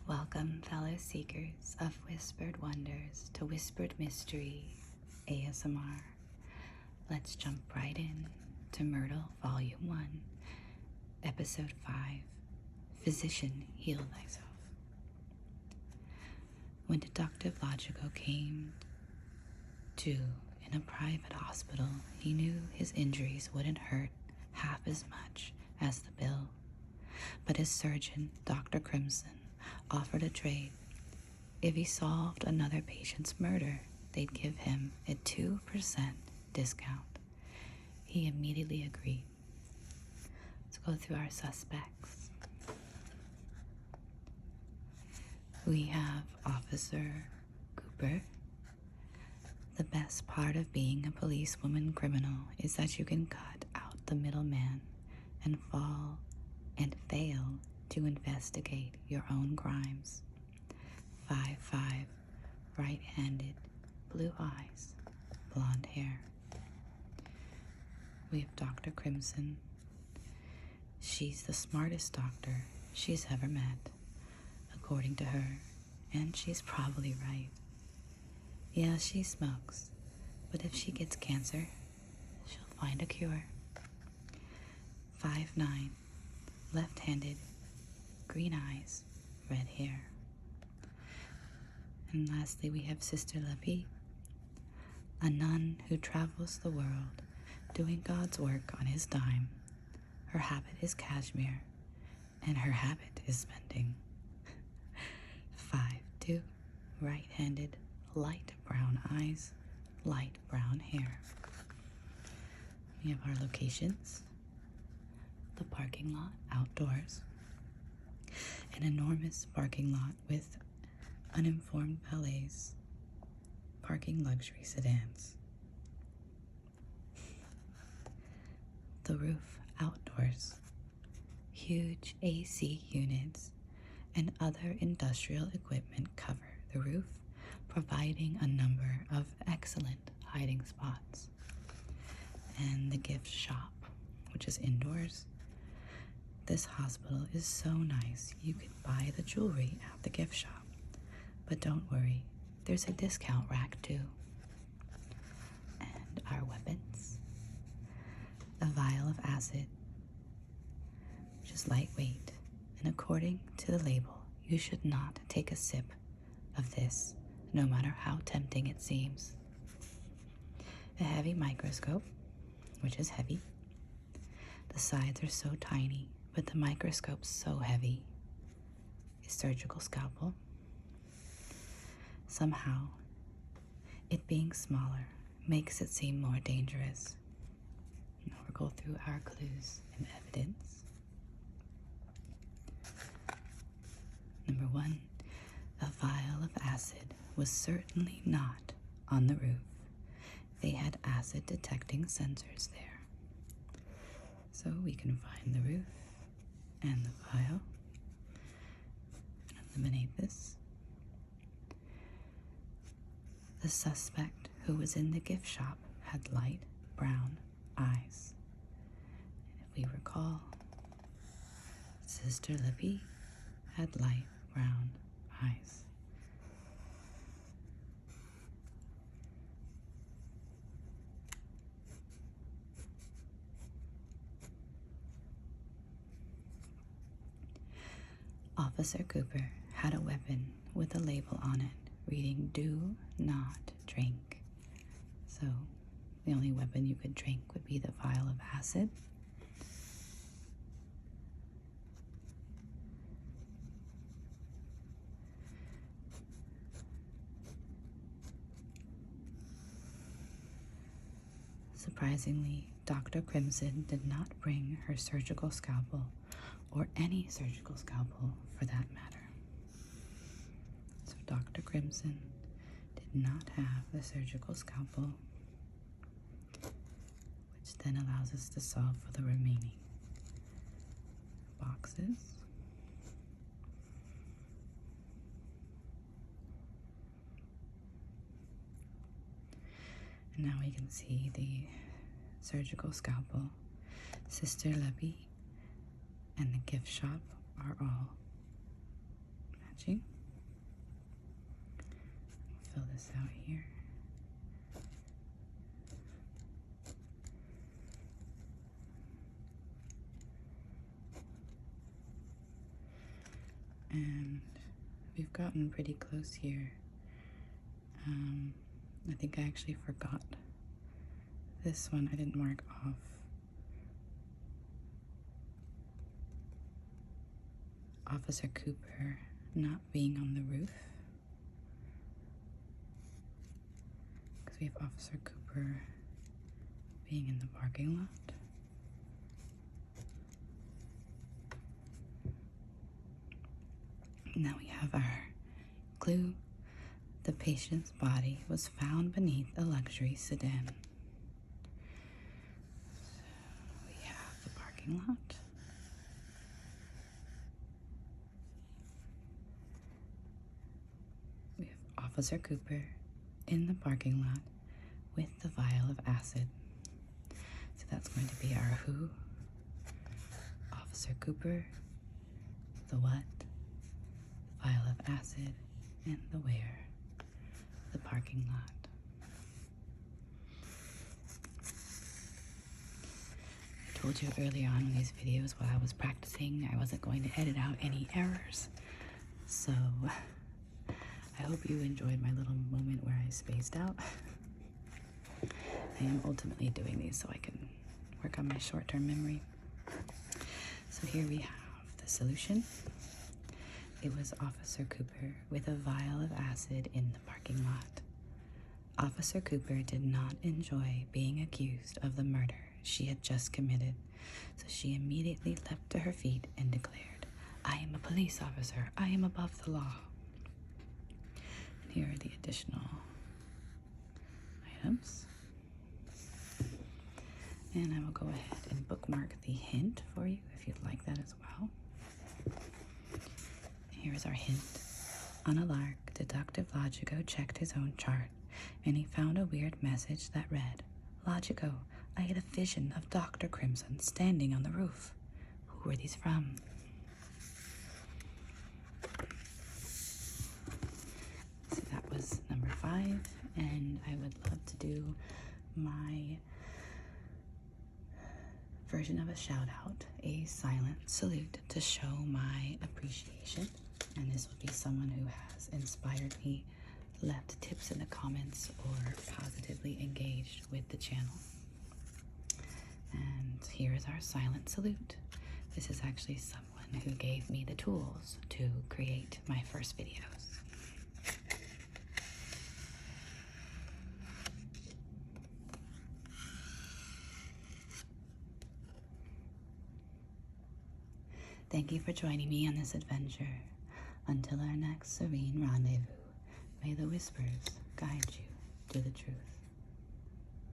Welcome, fellow seekers of whispered wonders, to Whispered Mystery ASMR. Let's jump right in to Murdle Volume 1, Episode 5, Physician, Heal Thyself. When Deductive Logico came to in a private hospital, he knew his injuries wouldn't hurt half as much as the bill. But his surgeon, Dr. Crimson, offered a trade. If he solved another patient's murder, they'd give him a 2% discount. He immediately agreed. Let's go through our suspects. We have Officer Cooper. The best part of being a policewoman criminal is that you can cut out the middleman and fail to investigate your own crimes. 5'5", right-handed, blue eyes, blonde hair. We have Dr. Crimson. She's the smartest doctor she's ever met, according to her, and she's probably right. Yeah, she smokes, but if she gets cancer, she'll find a cure. 5'9", left-handed, green eyes, red hair. And lastly, we have Sister Lepi, a nun who travels the world doing God's work on his dime. Her habit is cashmere, and her habit is spending. 5'2", right-handed, light brown eyes, light brown hair. We have our locations. The parking lot outdoors. An enormous parking lot with uninformed valets parking luxury sedans. The roof outdoors. Huge AC units and other industrial equipment cover the roof, providing a number of excellent hiding spots. And the gift shop, which is indoors. This hospital is so nice you could buy the jewelry at the gift shop. But don't worry, there's a discount rack too. And our weapons. A vial of acid, which is lightweight, and according to the label, you should not take a sip of this, no matter how tempting it seems. A heavy microscope, which is heavy. The sides are so tiny, but the microscope's so heavy. A surgical scalpel. Somehow, it being smaller makes it seem more dangerous. Now we'll go through our clues and evidence. Number 1, a vial of acid was certainly not on the roof. They had acid detecting sensors there. So we can find the roof and the vial and eliminate this. The suspect who was in the gift shop had light brown eyes. And if we recall, Sister Lippy had light brown eyes. Officer Cooper had a weapon with a label on it reading "Do not drink." So the only weapon you could drink would be the vial of acid. Surprisingly, Dr. Crimson did not bring her surgical scalpel, or any surgical scalpel for that matter. So Dr. Crimson did not have the surgical scalpel, which then allows us to solve for the remaining boxes. And now we can see the surgical scalpel. Sister Leppy and the gift shop are all scratching. Fill this out here. And we've gotten pretty close here. I think I actually forgot this one. I didn't mark off. Officer Cooper not being on the roof. Because we have Officer Cooper being in the parking lot. Now we have our clue. The patient's body was found beneath a luxury sedan. So we have the parking lot. We have Officer Cooper in the parking lot with the vial of acid. So that's going to be our who, Officer Cooper, the what, the vial of acid, and the where, the parking lot. I told you earlier on in these videos while I was practicing I wasn't going to edit out any errors. So I hope you enjoyed my little moment where I spaced out. I am ultimately doing these so I can work on my short-term memory. So here we have the solution. It was Officer Cooper with a vial of acid in the parking lot. Officer Cooper did not enjoy being accused of the murder she had just committed, so she immediately leapt to her feet and declared, "I am a police officer. I am above the law." And here are the additional items. And I will go ahead and bookmark the hint for you if you'd like that as well. Here is our hint. On a lark, Deductive Logico checked his own chart, and he found a weird message that read, "Logico, I had a vision of Dr. Crimson standing on the roof. Who were these from?" So that was number 5, and I would love to do my version of a shout out, a silent salute to show my appreciation. And this would be someone who has inspired me, left tips in the comments, or positively engaged with the channel. And here is our silent salute. This is actually someone who gave me the tools to create my first videos. Thank you for joining me on this adventure. Until our next serene rendezvous, may the whispers guide you to the truth.